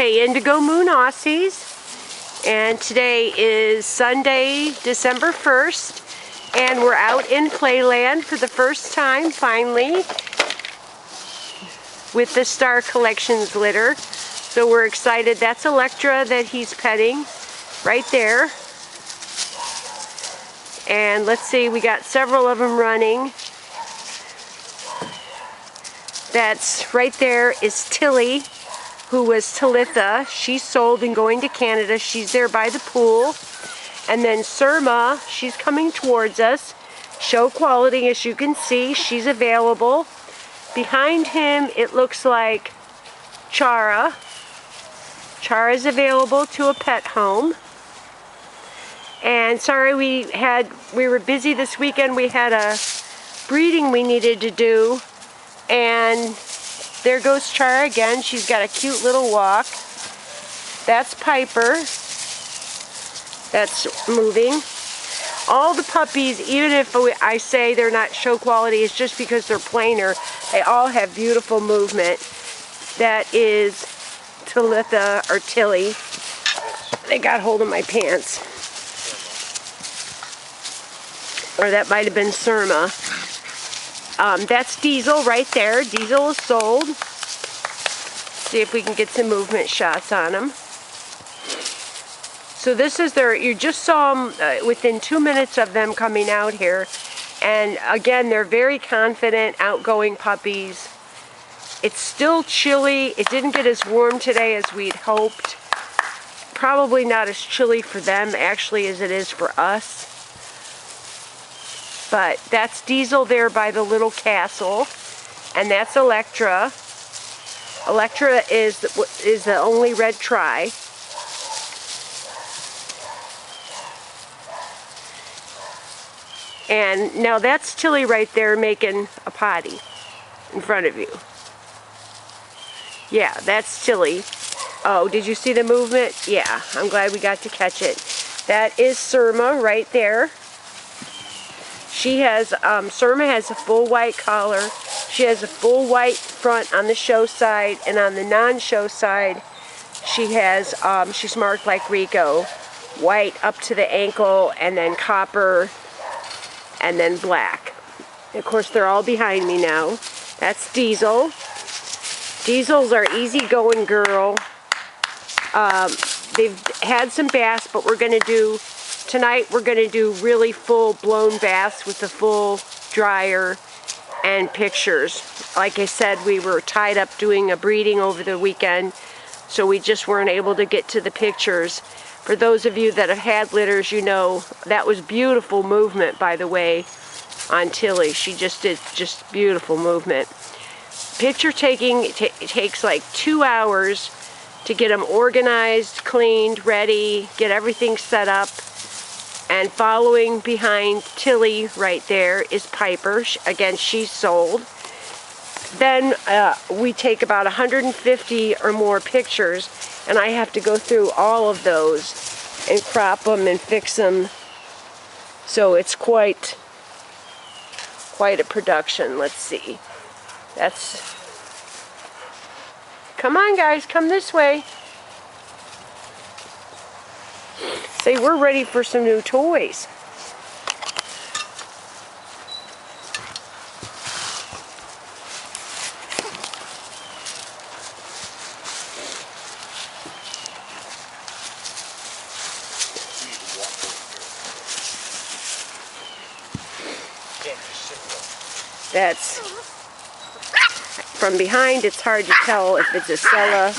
Hey, IndigoMoon Aussies, and today is Sunday, December 1st, and we're out in Playland for the first time, finally, with the Star Collections litter. So we're excited. That's Electra that he's petting right there. And let's see, we got several of them running. That's right there is Tilly, who was Talitha. She's sold and going to Canada. She's there by the pool. And then Surma, she's coming towards us. Show quality, as you can see, she's available. Behind him, it looks like Chara. Chara's available to a pet home. And sorry, we were busy this weekend. We had a breeding we needed to do. And there goes Chara again. She's got a cute little walk. That's Piper. That's moving. All the puppies, even if I say they're not show quality, it's just because they're plainer. They all have beautiful movement. That is Talitha, or Tilly. They got hold of my pants. Or that might have been Surma. That's Diesel right there. Diesel is sold. See if we can get some movement shots on him. So this is you just saw them within 2 minutes of them coming out here. And again, they're very confident, outgoing puppies. It's still chilly. It didn't get as warm today as we'd hoped. Probably not as chilly for them, actually, as it is for us. But that's Diesel there by the little castle, and that's Electra. Electra is the only red tri. And now that's Tilly right there making a potty in front of you. Yeah, that's Tilly. Oh, did you see the movement? Yeah, I'm glad we got to catch it. That is Surma right there. She has, Surma has a full white collar. She has a full white front on the show side, and on the non-show side, she has, she's marked like Rico. White up to the ankle, and then copper, and then black. And of course, they're all behind me now. That's Diesel. Diesel's our easygoing girl. They've had some baths, but tonight we're going to do really full-blown baths with the full dryer and pictures. Like I said, we were tied up doing a breeding over the weekend, so we just weren't able to get to the pictures. For those of you that have had litters, you know that was beautiful movement, by the way, on Tilly. She just did beautiful movement. Picture taking takes like 2 hours to get them organized, cleaned, ready, get everything set up. And following behind Tilly right there is Piper. Again, she's sold. Then we take about 150 or more pictures, and I have to go through all of those and crop them and fix them. So it's quite a production. Let's see. Come on, guys, come this way. Say, we're ready for some new toys. That's from behind. It's hard to tell if it's a Sella.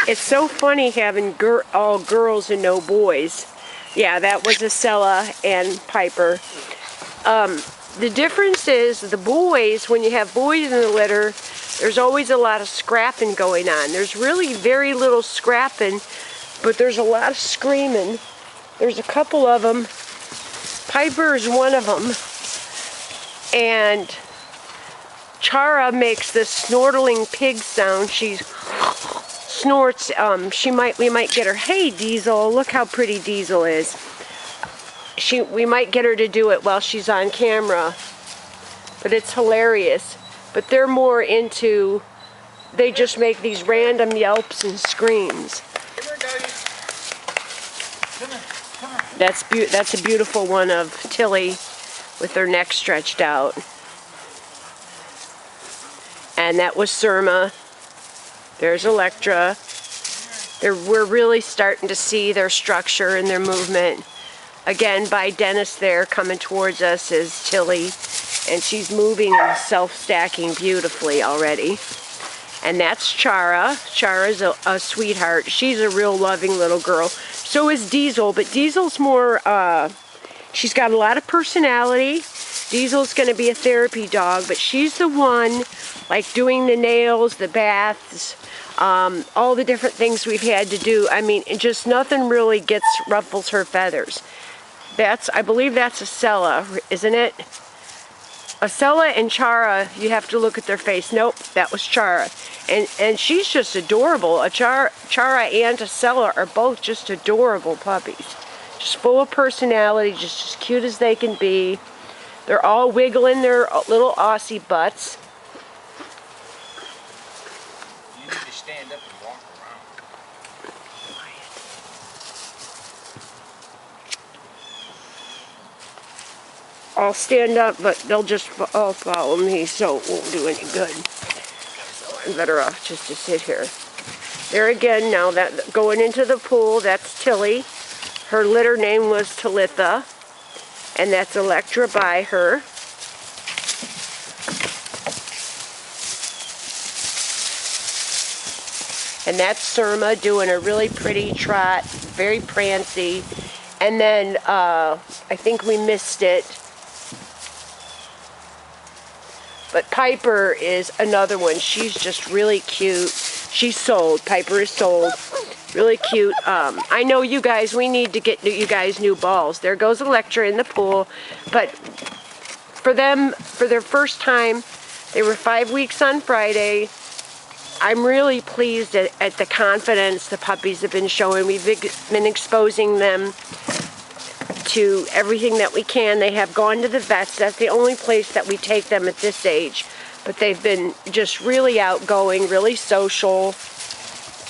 It's so funny having all girls and no boys. Yeah, that was a Sella and Piper. The difference is the boys, when you have boys in the litter, there's always a lot of scrapping going on. There's really very little scrapping, but there's a lot of screaming. There's a couple of them. Piper is one of them. And Chara makes this snortling pig sound. She snorts. We might get her. Hey, Diesel! Look how pretty Diesel is. We might get her to do it while she's on camera. But it's hilarious. But they're more into they just make these random yelps and screams. Come here, doggy. Come here. Come here. That's a beautiful one of Tilly with her neck stretched out. And that was Surma. There's Electra. We're really starting to see their structure and their movement. Again, by Dennis there, coming towards us is Tilly. And she's moving and self-stacking beautifully already. And that's Chara. Chara's a sweetheart. She's a real loving little girl. So is Diesel, but Diesel's more, she's got a lot of personality. Diesel's going to be a therapy dog, but she's the one, like doing the nails, the baths, all the different things we've had to do. I mean, just nothing really ruffles her feathers. I believe that's Acela, isn't it? Acela and Chara, you have to look at their face. Nope, that was Chara. And she's just adorable. Chara and Acela are both just adorable puppies. Just full of personality, just as cute as they can be. They're all wiggling their little Aussie butts. You need to stand up and walk around. I'll stand up, but they'll just all follow me, so it won't do any good. So I'm better off just to sit here. There again, now that going into the pool, that's Tilly. Her litter name was Talitha, and that's Electra by her. And that's Surma doing a really pretty trot, very prancy. And then I think we missed it. But Piper is another one. She's just really cute. She's sold. Piper is sold. Really cute. I know you guys, we need to get you guys new balls. There goes Electra in the pool. But for them, for their first time, they were 5 weeks on Friday. I'm really pleased at the confidence the puppies have been showing. We've been exposing them to everything that we can. They have gone to the vets. That's the only place that we take them at this age. But they've been just really outgoing, really social.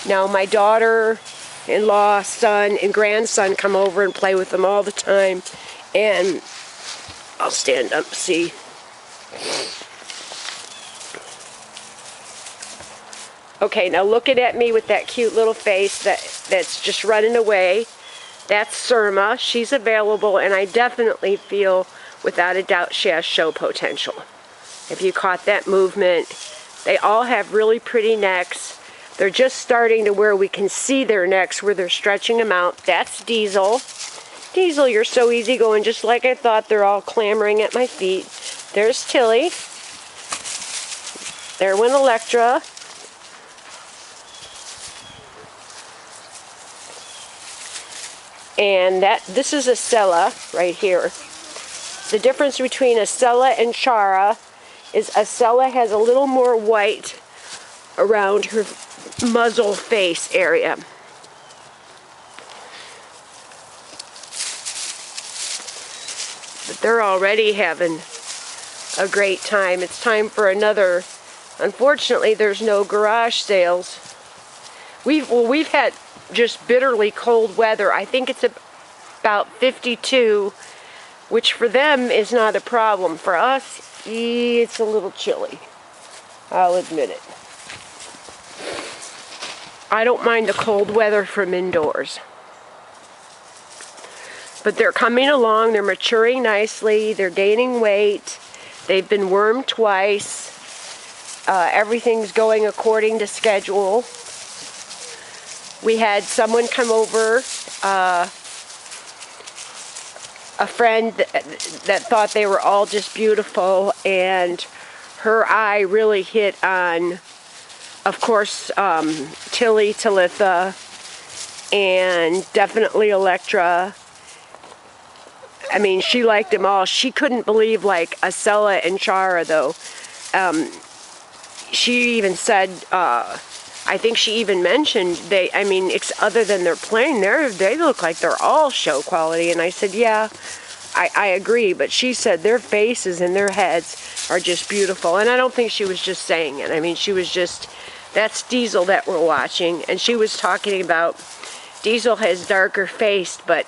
Now my daughter-in-law, son, and grandson come over and play with them all the time. And I'll stand up, see. Okay, now looking at me with that cute little face that's just running away. That's Surma. She's available, and I definitely feel, without a doubt, she has show potential. If you caught that movement, they all have really pretty necks. They're just starting to where we can see their necks, where they're stretching them out. That's Diesel. Diesel, you're so easygoing, just like I thought. They're all clamoring at my feet. There's Tilly. There went Electra. And this is Acela right here. The difference between Acela and Chara is Acela has a little more white around her muzzle face area. But they're already having a great time. It's time for another. Unfortunately, there's no garage sales. We've had just bitterly cold weather. I think it's about 52, which for them is not a problem. For us, it's a little chilly. I'll admit it. I don't mind the cold weather from indoors. But they're coming along. They're maturing nicely. They're gaining weight. They've been wormed twice. Everything's going according to schedule. We had someone come over, a friend that thought they were all just beautiful, and her eye really hit on, of course, Tilly, Talitha, and definitely Electra. I mean, she liked them all. She couldn't believe, like, Acela and Chara, though. She even said, I think she even mentioned, other than their plain, they look like they're all show quality. And I said, yeah, I agree. But she said their faces and their heads are just beautiful. And I don't think she was just saying it. I mean, That's Diesel that we're watching, and she was talking about Diesel has darker face, but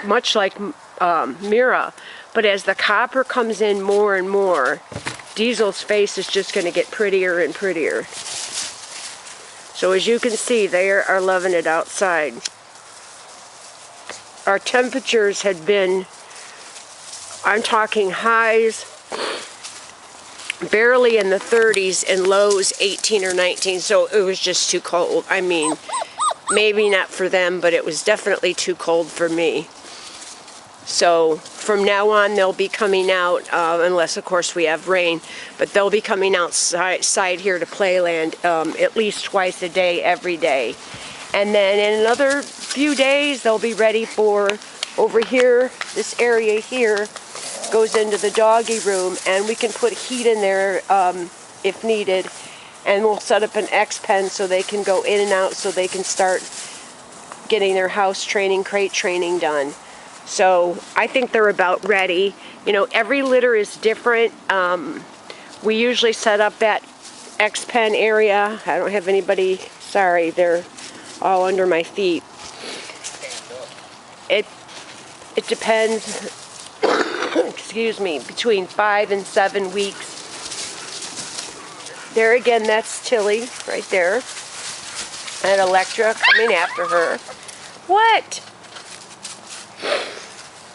much like Mirah. But as the copper comes in more and more, Diesel's face is just going to get prettier and prettier. So as you can see, they are loving it outside. Our temperatures had been, I'm talking highs barely in the 30s and lows 18 or 19, so it was just too cold. I mean, maybe not for them, but it was definitely too cold for me. So from now on, they'll be coming out, unless of course we have rain, but they'll be coming outside here to Playland at least twice a day, every day. And then in another few days, they'll be ready for over here. This area here goes into the doggy room, and we can put heat in there if needed. And we'll set up an X pen so they can go in and out, so they can start getting their house training, crate training done. So I think they're about ready. You know, every litter is different. We usually set up that X pen area. I don't have anybody, sorry, they're all under my feet. It depends, excuse me, between 5 and 7 weeks. There again, that's Tilly right there. And Electra coming after her. What?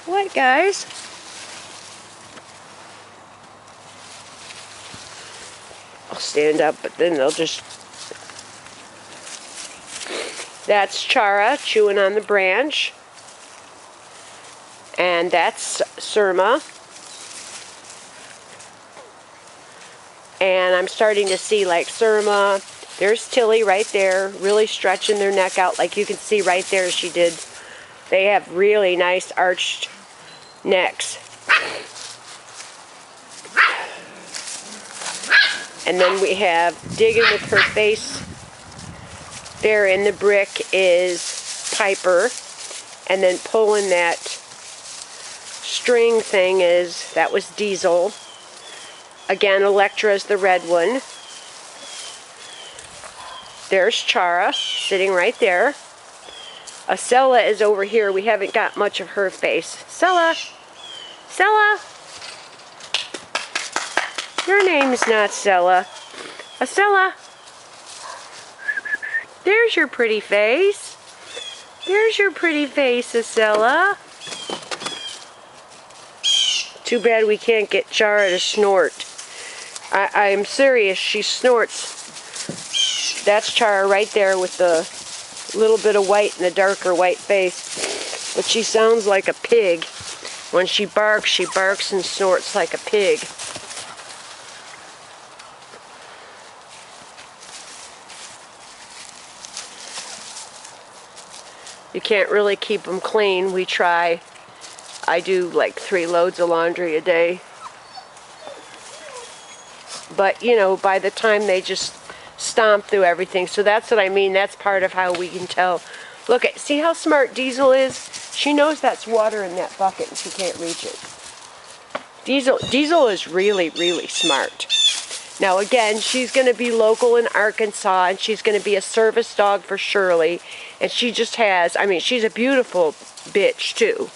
What, guys? I'll stand up, but then they'll just... That's Chara chewing on the branch. And that's Surma. And I'm starting to see like Surma. There's Tilly right there, really stretching their neck out. Like you can see right there, she did. They have really nice arched necks. And then we have digging with her face. There in the brick is Piper. And then pulling that string thing that was Diesel. Again, Electra is the red one. There's Chara sitting right there. Acela is over here. We haven't got much of her face. Acela! Acela! Your name's not Acela. Acela! There's your pretty face. There's your pretty face, Acela. Too bad we can't get Chara to snort. I'm serious, she snorts. That's Chara right there with the little bit of white and the darker white face. But she sounds like a pig. When she barks and snorts like a pig. You can't really keep them clean. We try. I do like 3 loads of laundry a day. But, you know, by the time they just stomp through everything. So that's what I mean. That's part of how we can tell. Look, see how smart Diesel is? She knows that's water in that bucket and she can't reach it. Diesel is really, really smart. Now, again, she's going to be local in Arkansas, and she's going to be a service dog for Shirley. And she just has, I mean, she's a beautiful bitch, too.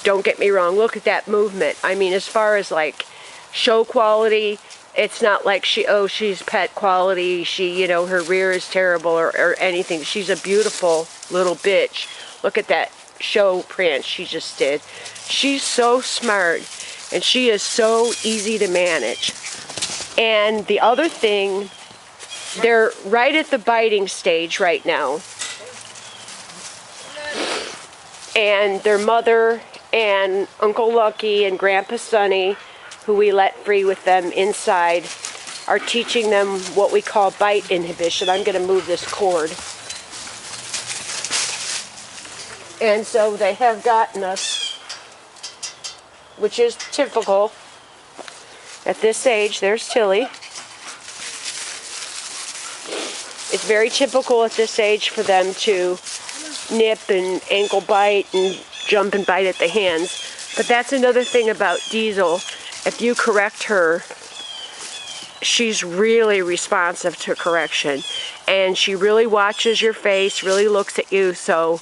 Don't get me wrong. Look at that movement. I mean, as far as, like, show quality, it's not like she's pet quality. She, you know, her rear is terrible or anything. She's a beautiful little bitch. Look at that show prance she just did. She's so smart, and she is so easy to manage. And the other thing, they're right at the biting stage right now. And their mother and Uncle Lucky and Grandpa Sonny, who we let free with them inside, are teaching them what we call bite inhibition. I'm going to move this cord. And so they have gotten us, which is typical. At this age, there's Tilly. It's very typical at this age for them to nip and ankle bite and jump and bite at the hands. But that's another thing about Diesel. If you correct her she's really responsive to correction, and she really watches your face, really looks at you. So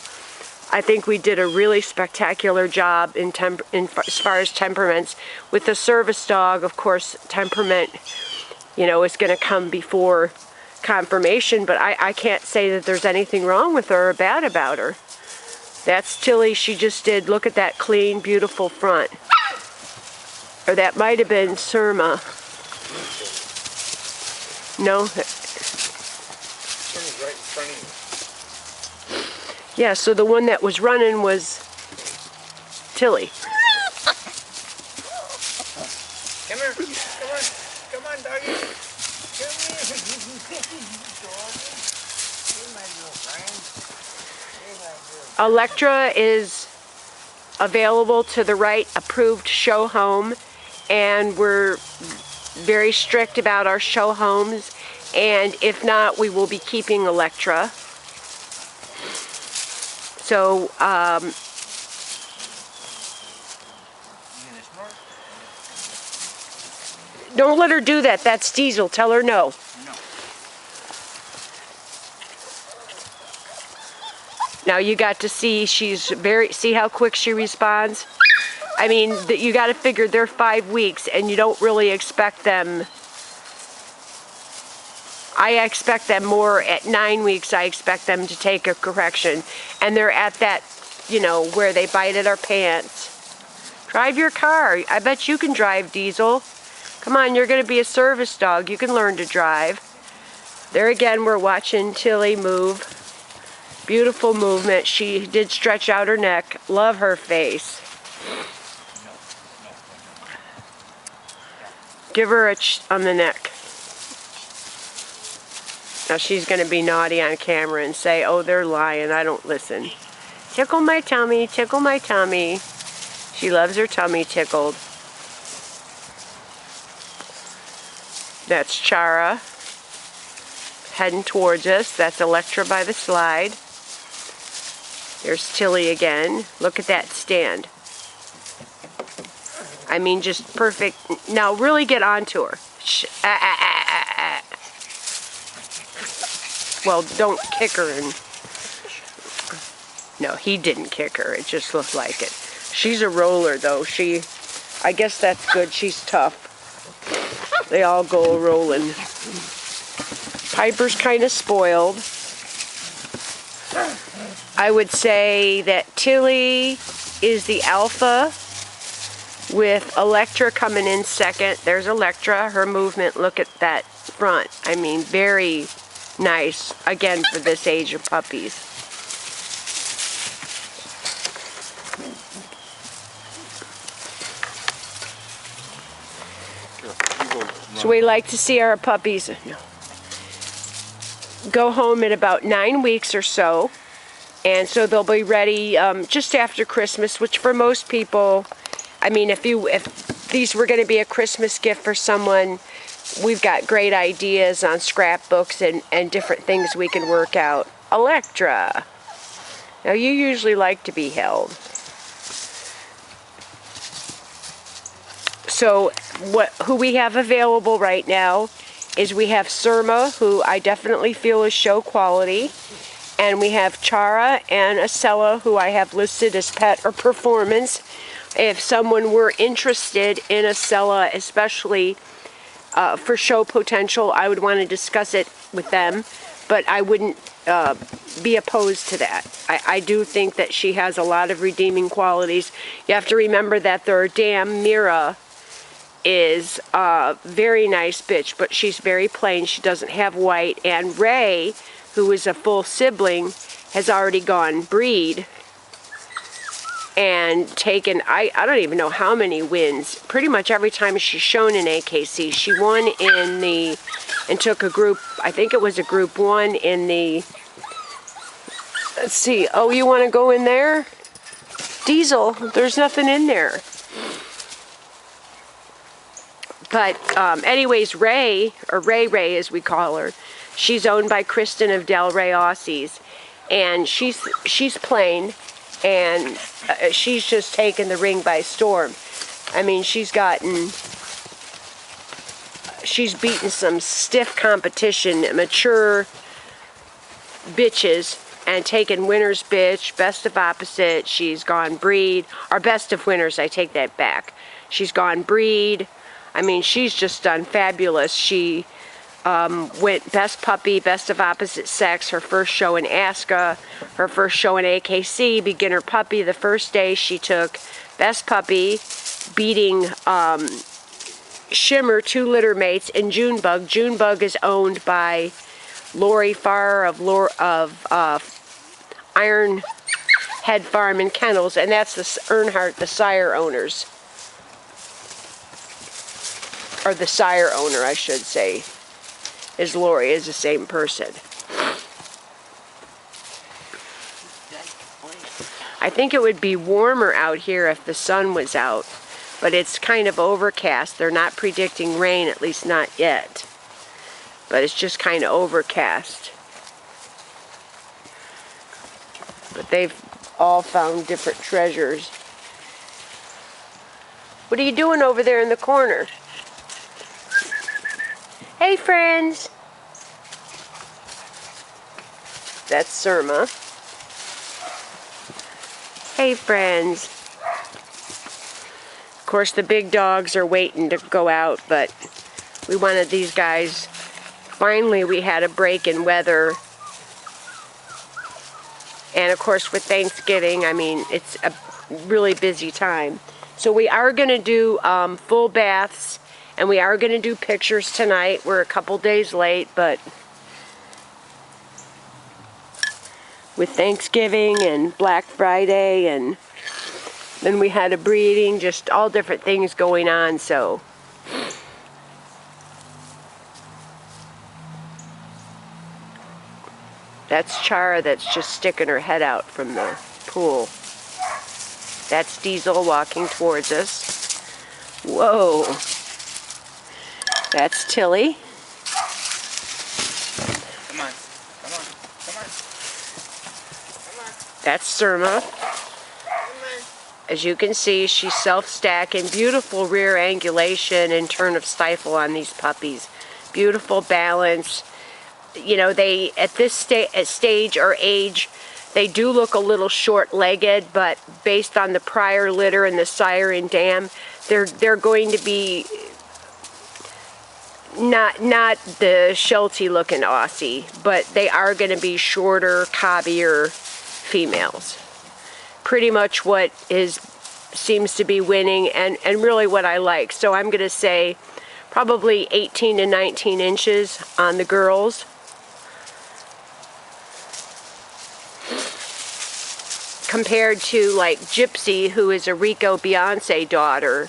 I think we did a really spectacular job as far as temperaments. With the service dog, of course, temperament, you know, is going to come before conformation, but I can't say that there's anything wrong with her or bad about her. That's Tilly. She just did, look at that clean, beautiful front. Or that might have been Surma. No? Someone's right in front of Yeah, so the one that was running was Tilly. you. Come here. Come on, doggy. Come here. You're my little friend. You're my little Electra is available to the right approved show home, and we're very strict about our show homes, and if not, we will be keeping Electra. So You gonna snort? don't let her do that. That's Diesel. Tell her no. No. Now you got to see, see how quick she responds? I mean, you got to figure they're 5 weeks, and you don't really expect them. I expect them more at 9 weeks. I expect them to take a correction, and they're at that, you know, where they bite at our pants. Drive your car. I bet you can drive, Diesel. Come on, you're going to be a service dog. You can learn to drive. There again, we're watching Tilly move. Beautiful movement. She did stretch out her neck. Love her face. Give her a on the neck. Now she's going to be naughty on camera and say, oh, they're lying. I don't listen. Tickle my tummy. Tickle my tummy. She loves her tummy tickled. That's Ch Mirah heading towards us. That's Electra by the slide. There's Tilly again. Look at that stand. I mean, just perfect. Now really get onto her. Well, don't kick her. No, he didn't kick her. It just looked like it. She's a roller, though. I guess that's good. She's tough. They all go rolling. Piper's kind of spoiled. I would say that Tilly is the alpha, with Electra coming in second. There's Electra. Her movement, look at that front. I mean, very nice, again, for this age of puppies. So we like to see our puppies go home in about 9 weeks or so. And so they'll be ready just after Christmas, which for most people, I mean, if these were going to be a Christmas gift for someone, we've got great ideas on scrapbooks and different things we can work out. Electra. Now, you usually like to be held. So, who we have available right now is we have Surma, who I definitely feel is show quality. And we have Ch Mirah and Acela, who I have listed as pet or performance. If someone were interested in Acela, especially for show potential, I would want to discuss it with them, but I wouldn't be opposed to that. I do think that she has a lot of redeeming qualities. You have to remember that their dam, Mirah, is a very nice bitch, but she's very plain. She doesn't have white. And Ray, who is a full sibling, has already gone breed and taken, I don't even know how many wins. Pretty much every time she's shown in AKC. She won and took a group, I think it was a group 1 in the, let's see, oh, you want to go in there? Diesel, there's nothing in there. But anyways, Ray, or Ray as we call her, she's owned by Kristen of Del Rey Aussies, and she's plain, and she's just taken the ring by storm. I mean, she's gotten she's beaten some stiff competition, mature bitches, and taken winner's bitch, best of opposite. She's gone breed, or best of winners, I take that back. She's gone breed. I mean, she's just done fabulous. She went best puppy, best of opposite sex, her first show in ASCA, her first show in AKC, beginner puppy. The first day she took best puppy, beating Shimmer, 2 litter mates, and Junebug. Junebug is owned by Lori Farr of Iron Head Farm and Kennels, and that's the Earnhardt, the sire owners. Or the sire owner, I should say, is Lori, is the same person. I think it would be warmer out here if the sun was out, but it's kind of overcast. They're not predicting rain, at least not yet. But it's just kind of overcast. But they've all found different treasures. What are you doing over there in the corner? Hey, friends. That's Surma. Hey, friends. Of course, the big dogs are waiting to go out, but we wanted these guys. Finally, we had a break in weather. And of course, with Thanksgiving, I mean, it's a really busy time. So we are going to do full baths, and we are going to do pictures tonight. We're a couple days late, but with Thanksgiving and Black Friday, and then we had a breeding, just all different things going on, so. That's Chara that's just sticking her head out from the pool. That's Diesel walking towards us. Whoa. That's Tilly. Come on, come on, come on. Come on. That's Surma. Come on. As you can see, she's self-stacking. Beautiful rear angulation and turn of stifle on these puppies. Beautiful balance. You know, they, at this stage or age, they do look a little short-legged, but based on the prior litter and the sire and dam, they're going to be not the Sheltie-looking Aussie, but they are going to be shorter, cobbier females. Pretty much what seems to be winning, and really what I like. So I'm going to say probably 18 to 19 inches on the girls. Compared to like Gypsy, who is a Rico Beyonce daughter,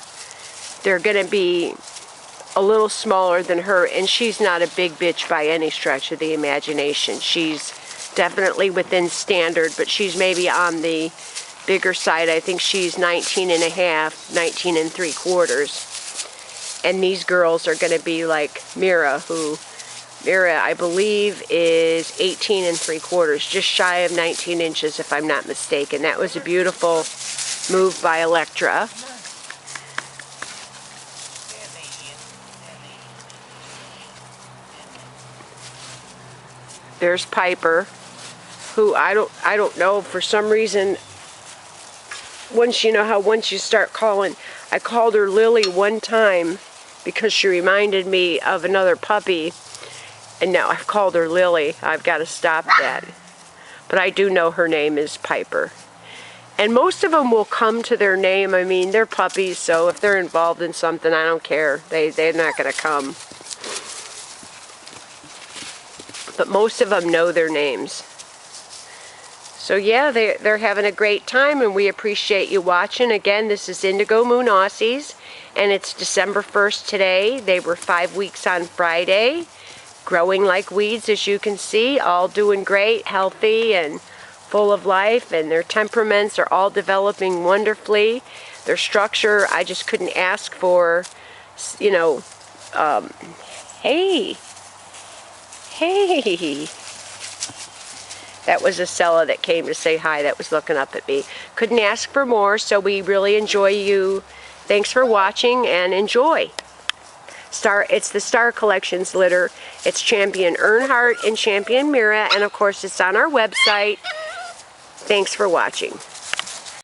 they're going to be a little smaller than her, and she's not a big bitch by any stretch of the imagination. She's definitely within standard, but she's maybe on the bigger side. I think she's 19 and a half, 19 and 3/4. And these girls are going to be like Mirah, who Mirah, I believe, is 18 and 3/4, just shy of 19 inches, if I'm not mistaken. That was a beautiful move by Electra. There's Piper, who I don't know, for some reason, once you start calling, I called her Lily one time because she reminded me of another puppy. And now I've called her Lily. I've got to stop that. But I do know her name is Piper. And most of them will come to their name. I mean, they're puppies, so if they're involved in something, I don't care. They're not going to come. But most of them know their names. So yeah, they're having a great time, and we appreciate you watching. Again, this is IndigoMoon Aussies, and it's December 1st today. They were 5 weeks on Friday. Growing like weeds, as you can see, all doing great, healthy and full of life, and their temperaments are all developing wonderfully. Their structure, I just couldn't ask for, you know, hey. That was a Acela that came to say hi, that was looking up at me. Couldn't ask for more, so we really enjoy you. Thanks for watching, and enjoy. It's the Star Collections litter. It's Champion Earnhardt and Champion Mirah, and of course it's on our website. Thanks for watching.